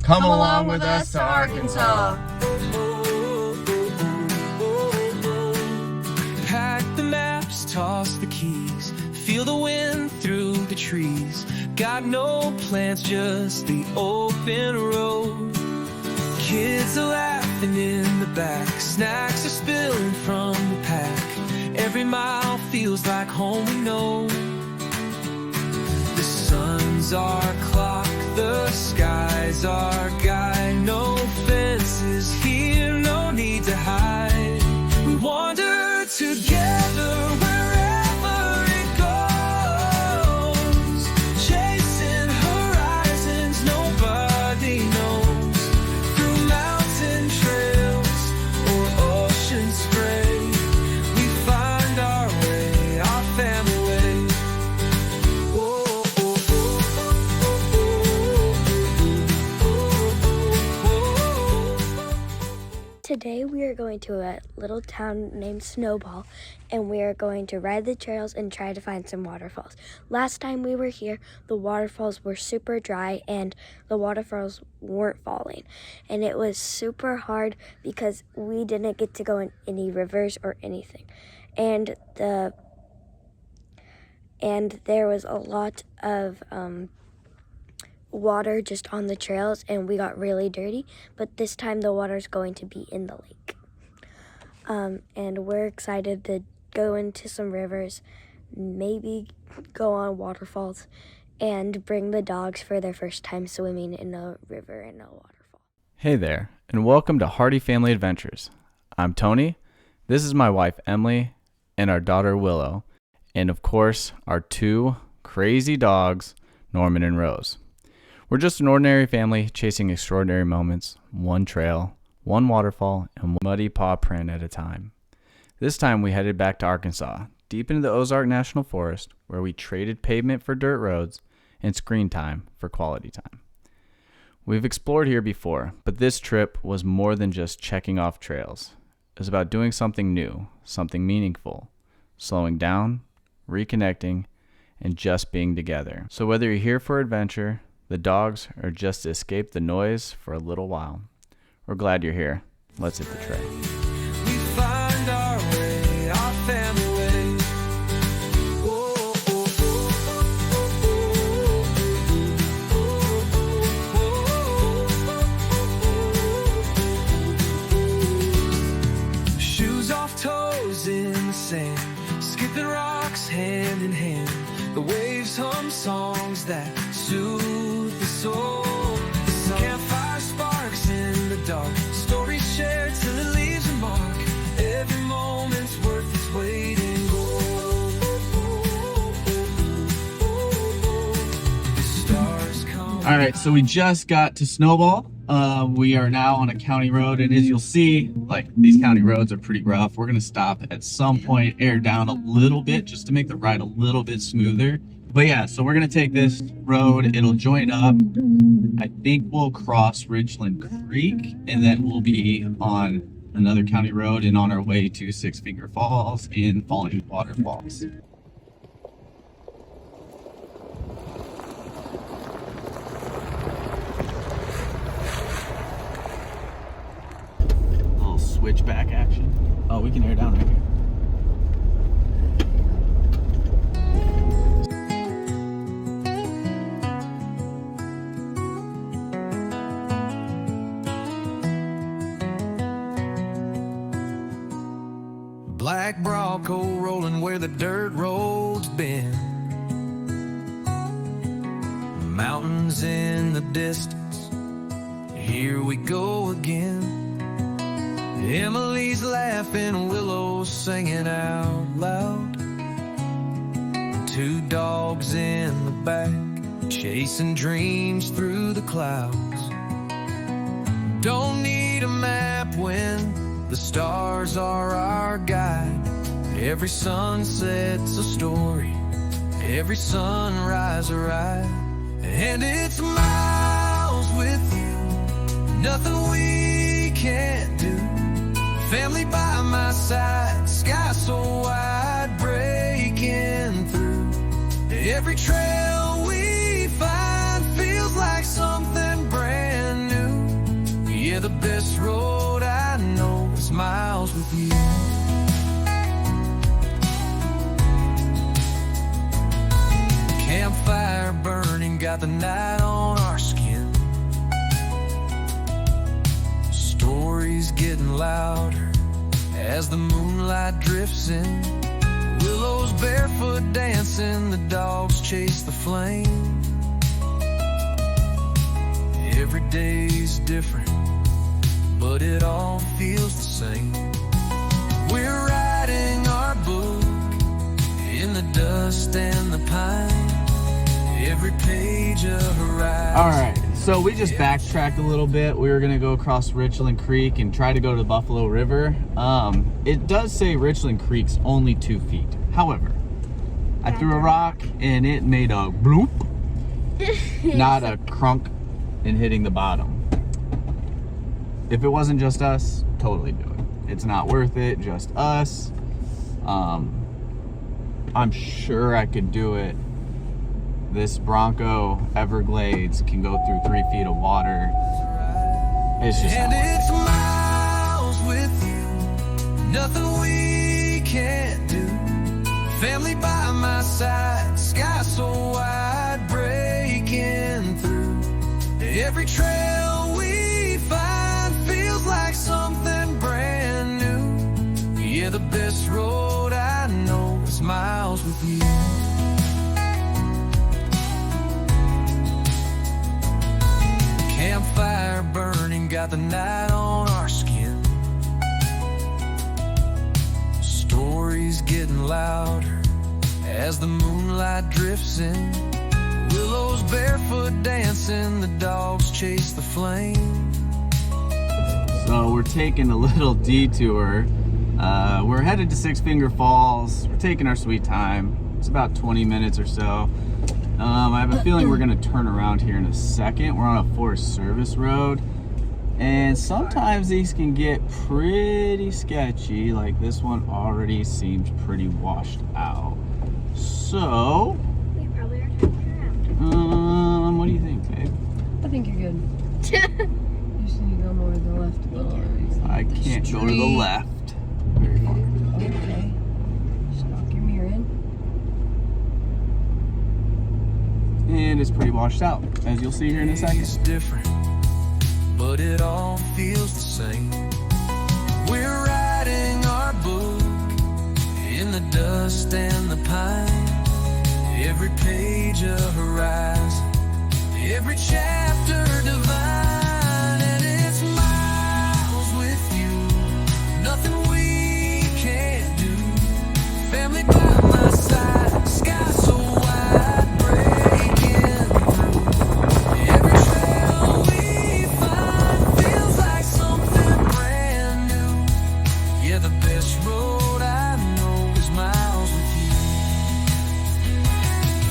Come along with us to Arkansas. Pack the maps, toss the keys, feel the wind through the trees. Got no plans, just the open road. Kids are laughing in the back, snacks are spilling from the pack. Every mile feels like home, we know. The sun's our clock, the sky's our guide. No fences here, no need to hide. We wander together wherever it goes, chasing horizons nobody knows. Through mountain trails or ocean spray, we find our way, our family way. Whoa, whoa, whoa. Today we are going to a little town named Snowball, and we are going to ride the trails and try to find some waterfalls. Last time we were here, the waterfalls were super dry and the waterfalls weren't falling. And it was super hard because we didn't get to go in any rivers or anything. And there was a lot of water just on the trails, and we got really dirty, but this time the water's going to be in the lake. And we're excited to go into some rivers, maybe go on waterfalls, and bring the dogs for their first time swimming in a river and a waterfall. Hey there, and welcome to Hardy Family Adventures. I'm Tony, this is my wife Emily, and our daughter Willow, and of course, our two crazy dogs, Norman and Rose. We're just an ordinary family chasing extraordinary moments, one trail, one waterfall, and one muddy paw print at a time. This time we headed back to Arkansas, deep into the Ozark National Forest, where we traded pavement for dirt roads and screen time for quality time. We've explored here before, but this trip was more than just checking off trails. It was about doing something new, something meaningful, slowing down, reconnecting, and just being together. So whether you're here for adventure, the dogs, or just to escape the noise for a little while, we're glad you're here. Let's hit the trail. We find our way, our family way. Whoa, whoa, whoa. Shoes off, toes in the sand, skipping rocks hand in hand. The waves hum songs that soothe the soul. The campfire sparks in the dark, stories shared till it leaves a mark. Every moment's worth its weight in gold. The stars come. All right, so we just got to Snowball. We are now on a county road, and as you'll see, like, these county roads are pretty rough. We're gonna stop at some point, air down a little bit just to make the ride a little bit smoother. But yeah, so we're gonna take this road, it'll join up. I think we'll cross Ridgeland Creek, and then we'll be on another county road and on our way to Six Finger Falls and Falling Waterfalls. Little switchback action. Oh, we can air down right here. Black Bronco rolling where the dirt road's been. Mountains in the distance, here we go again. Emily's laughing, Willow's singing out loud. Two dogs in the back, chasing dreams through the clouds. Don't need a map when the stars are our guide. Every sunset's a story, every sunrise a ride. And it's miles with you, nothing we can't do. Family by my side, sky so wide, breaking through. Every trail we find feels like something brand new. Yeah, the best road I know is miles with you. Campfire burning, got the night on our skin. Stories getting louder as the moonlight drifts in. Willows barefoot dancing, the dogs chase the flame. Every day's different, but it all feels the same. We're writing our book in the dust and the pine. Every page a horizon. All right, so we just backtracked a little bit. We were gonna go across Richland Creek and try to go to the Buffalo River. It does say Richland Creek's only 2 feet. However, I threw a rock and it made a bloop, not a crunk, and hitting the bottom. If it wasn't just us, totally do it. It's not worth it, just us. I'm sure I could do it. This Bronco Everglades can go through 3 feet of water. It's just And not worth it's it. miles with you, nothing we can't do. Family by my side, sky so wide, breaking through. Every trail we find feels like something brand new. Yeah, the best road I know is miles with you. Campfire burning, got the night on our skin. Stories getting louder as the moonlight drifts in. Willows barefoot dancing, the dogs chase the flame. So we're taking a little detour. We're headed to Six Finger Falls. We're taking our sweet time. It's about 20 minutes or so. I have a feeling we're gonna turn around here in a second. We're on a Forest Service road, and sometimes these can get pretty sketchy. Like this one already seems pretty washed out. So, We probably are turning around. what do you think, babe? I think you're good. You just need to go more to the left. I can't go to the left very far. Okay. Just knock your mirror in. And it's pretty washed out, as you'll see here in a second. It's different, but it all feels the same. We're writing our book in the dust and the pine. Every page a horizon, every chapter divine. And it's miles with you, nothing we can't do. Family by my side, sky so wide, breaking through. Every trail we find feels like something brand new. Yeah, the best road I know is miles with you.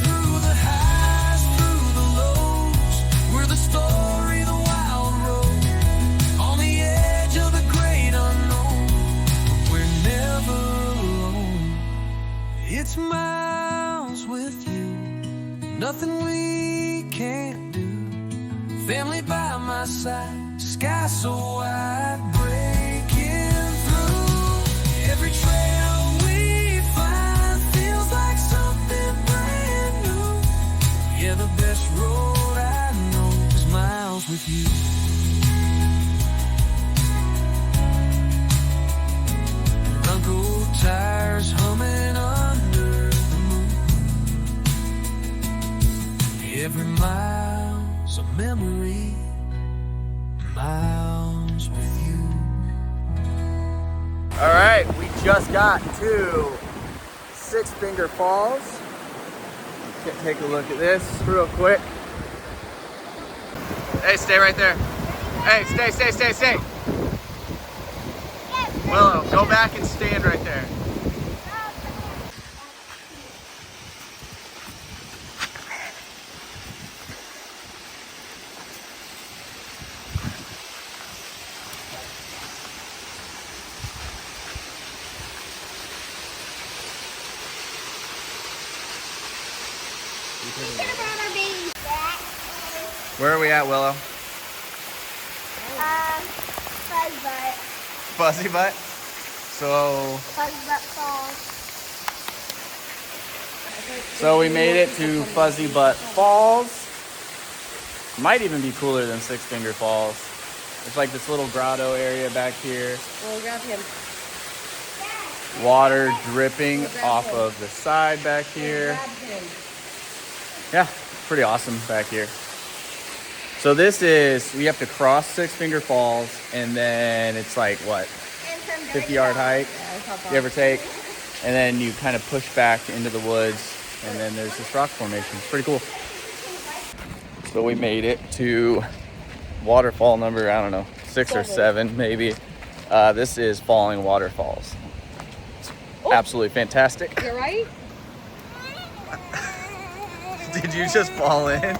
Through the highs, through the lows, we're the story, the wild road. On the edge of the great unknown, but we're never alone. It's miles with you, nothing we can't do. Family by my side, sky so wide, breaking through. Every trail we find feels like something brand new. Yeah, the best road I know is miles with you. Bronco tires humming under the moon. Every mile's a memory, miles with you. All right, we just got to Six Finger Falls. Take a look at this real quick. Hey, stay right there. Hey, stay. Willow, go back and stand right there. Where are we at, Willow? Fuzzy Butt. So we made it to Fuzzy Butt Falls. Might even be cooler than Six Finger Falls. It's like this little grotto area back here. We'll grab him. Water dripping off of the side back here. Yeah, pretty awesome back here. So this is, we have to cross Six Finger Falls, and then it's like, what, 50-yard hike, give or take. And then you kind of push back into the woods, and then there's this rock formation. It's pretty cool. So we made it to waterfall number, I don't know, 6 or 7 maybe. This is Falling Waterfalls. It's absolutely fantastic. You're right. Did you just fall in?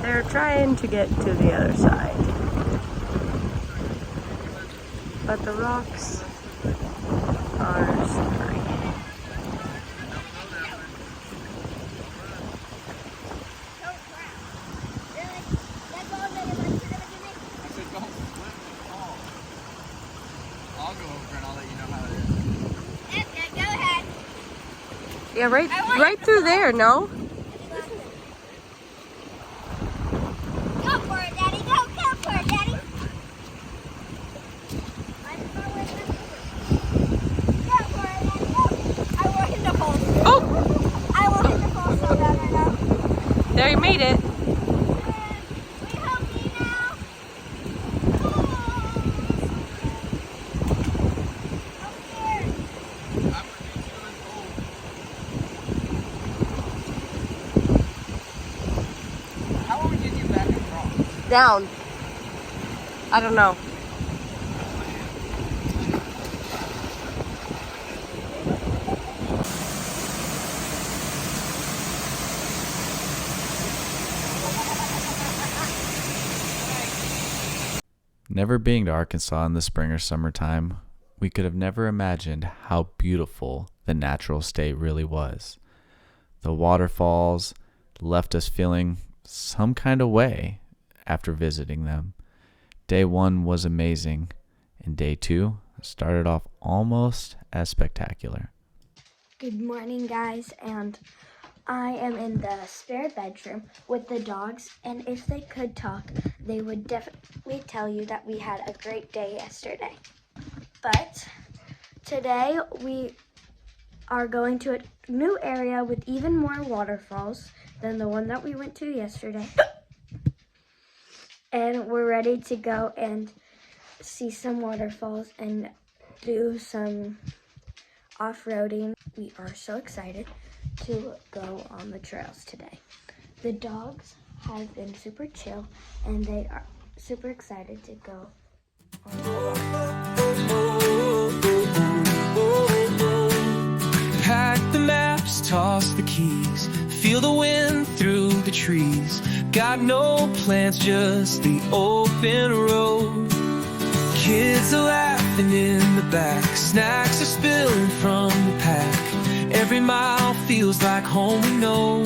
They're trying to get to the other side. But the rocks are slippery. I'll go over and I'll let you know how it is. Go ahead. Yeah, right through there, no? Go for it, Daddy. Go for it, Daddy. Go for it, Daddy. Go. I want him to fall. Oh! I want him to fall so bad right now. There, you made it. We help you now. How will we get you back across? Down. I don't know. Never being to Arkansas in the spring or summertime, we could have never imagined how beautiful the natural state really was. The waterfalls left us feeling some kind of way after visiting them. Day 1 was amazing, and day 2 started off almost as spectacular. Good morning, guys, and I am in the spare bedroom with the dogs, and if they could talk, they would definitely tell you that we had a great day yesterday. But today we are going to a new area with even more waterfalls than the one that we went to yesterday. And we're ready to go and see some waterfalls and do some off-roading. We are so excited to go on the trails today. The dogs have been super chill and they are super excited to go on the walk. Pack the maps, toss the keys, feel the wind through the trees. Got no plans, just the open road. Kids are laughing in the back, snacks are spilling from the pack. Every mile feels like home, we know.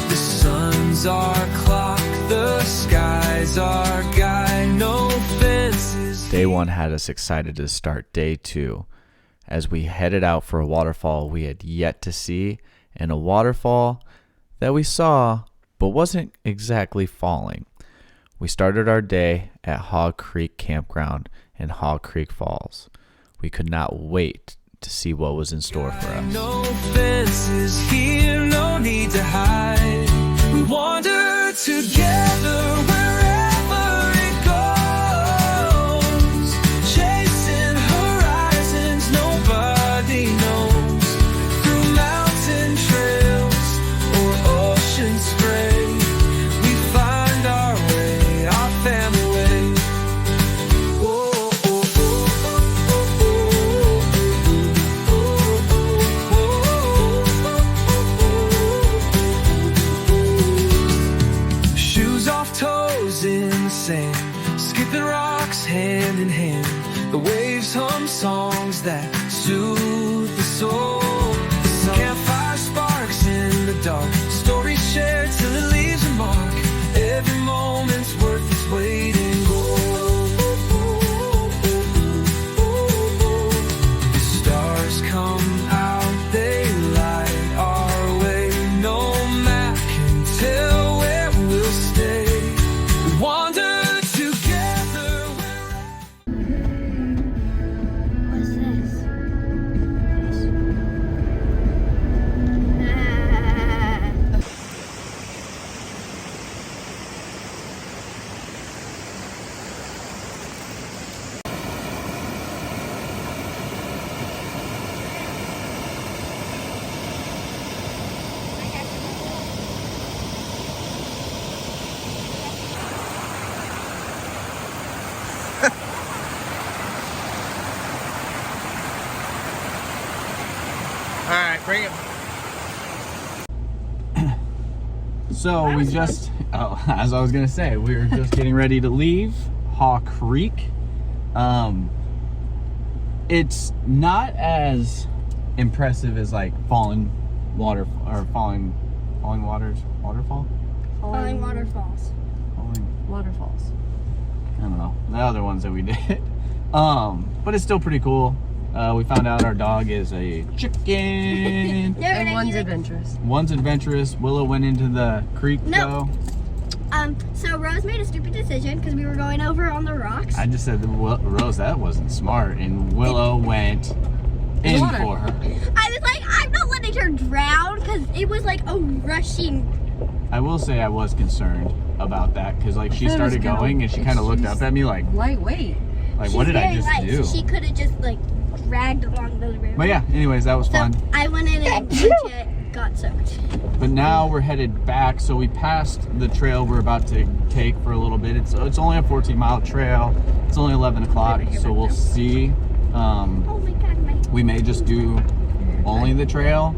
The sun's our clock, the sky's our guide, no fences. Day 1 had us excited to start day 2 as we headed out for a waterfall we had yet to see, and a waterfall that we saw but wasn't exactly falling. We started our day at Hog Creek Campground in Hog Creek Falls. We could not wait to see what was in store for us. No fences here, no need to hide. We wander together wherever it goes. Chasing horizons nobody knows. Through mountain trails or ocean spray, we find our way, our family way. soft toes in the sand, skipping rocks hand in hand. The waves hum songs that soothe the soul. Campfire sparks in the dark, stories shared till it leaves a mark. Every moment's worth its weight in gold. The stars come out, they light our way. No map can tell where we'll stay. We wander together. What's this? Alright, bring it. So we just, as I was gonna say, we were just getting ready to leave Haw Creek. It's not as impressive as like falling waters, waterfall? Falling waterfalls. Waterfalls. I don't know, the other ones that we did. But it's still pretty cool. We found out our dog is a chicken. And one's adventurous. One's adventurous. Willow went into the creek No. though. So Rose made a stupid decision because we were going over on the rocks. I just said, Rose, that wasn't smart. And Willow went in water. for her. I was like, I'm not letting her drown because it was like a rushing. I will say I was concerned about that because like she I thought it was started gonna- going and she kind of looked up at me like Lightweight. what did I She's just very light, do? so she could have just like dragged along the river. But yeah, anyways, that was So fun. I went in and legit got soaked. But now we're headed back, so we passed the trail we're about to take for a little bit. It's only a 14-mile trail. It's only 11 o'clock, so we'll see. Oh my god, We may just do only the trail,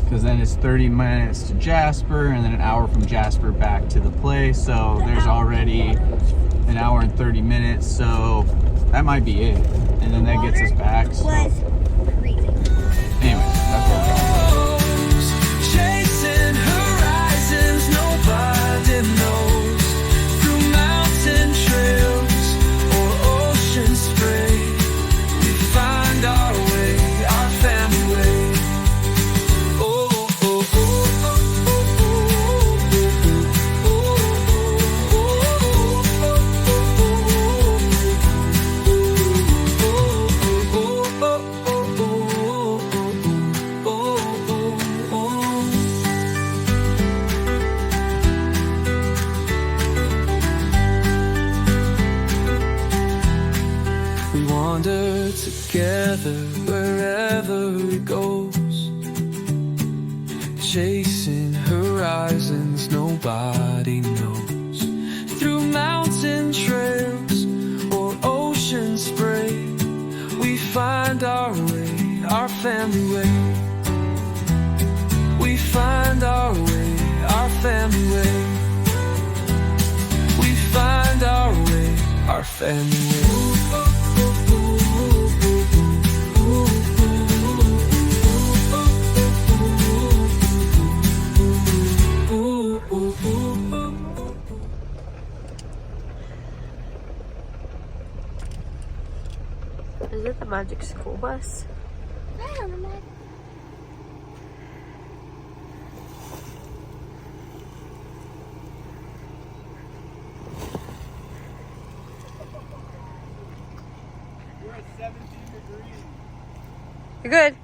because then it's 30 minutes to Jasper, and then an hour from Jasper back to the place. So there's already an hour and 30 minutes, so that might be it. And then that gets us back. So was freezing. anyways, that's what we're going. Chasing horizons nobody knows, through mountain trails or ocean spray. We find our way, our family way. Oh, oh, oh, oh, we wander together wherever it goes, chasing horizons nobody knows, through mountain trails or ocean spray. We find our way, our family way. We find our way, our family way. We find our way, our family way. Is it the Magic School Bus? I don't know. We're at 17 degrees. You're good.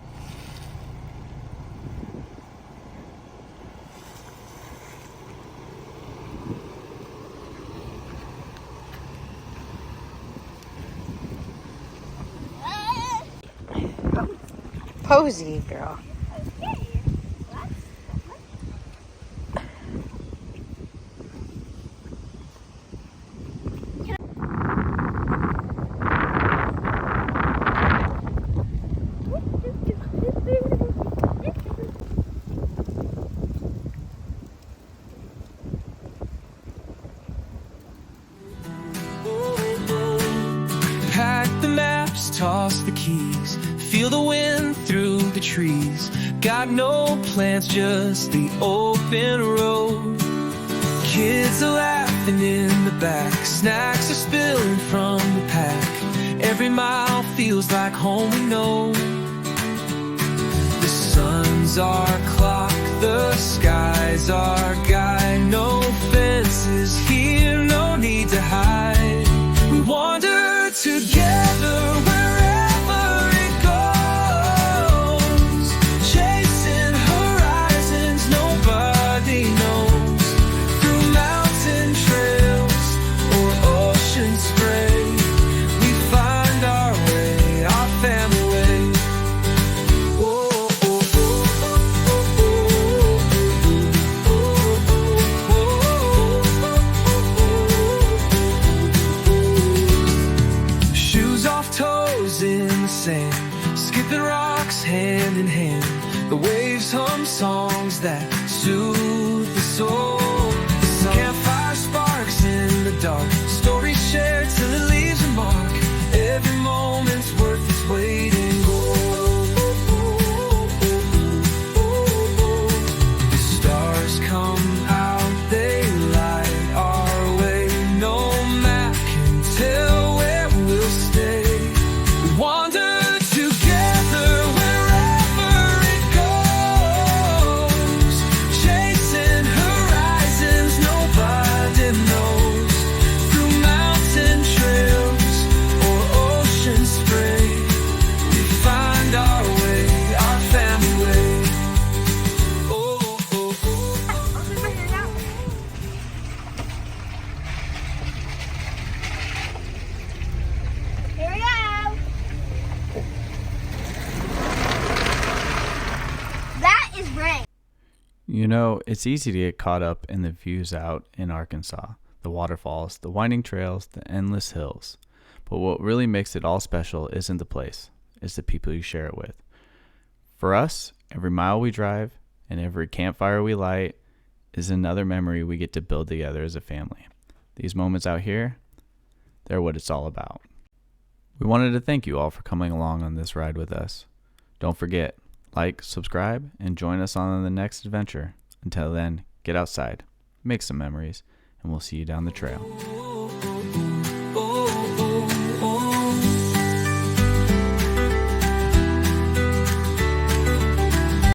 Posy, girl. the keys. Feel the wind through the trees. Got no plans, just the open road. Kids are laughing in the back. Snacks are spilling from the pack. Every mile feels like home, we know. The sun's our clock, the sky's our guide. No fences here, no need to hide. We wander together wherever it goes, chasing horizons nobody knows. Through mountain trails or ocean spray, we find our way, our family way. Oh, oh, shoes off, toes in the sand, skipping rocks hand in hand. The waves hum songs that soothe the soul. Campfire sparks in the dark, stories shared till the leaves are mark. Every moment's worth its weight in gold. The stars come out, they light our way. No map can tell where we'll stay. We wander together wherever it goes, chasing horizons nobody knows. Through mountain trails or ocean spray, we find our way, our family way. Oh, oh, oh. Here we go. That is rain. You know, it's easy to get caught up in the views out in Arkansas, the waterfalls, the winding trails, the endless hills. But what really makes it all special isn't the place, it's the people you share it with. For us, every mile we drive and every campfire we light is another memory we get to build together as a family. These moments out here, they're what it's all about. We wanted to thank you all for coming along on this ride with us. Don't forget, like, subscribe, and join us on the next adventure. Until then, get outside, make some memories, and we'll see you down the trail. Oh, oh, oh.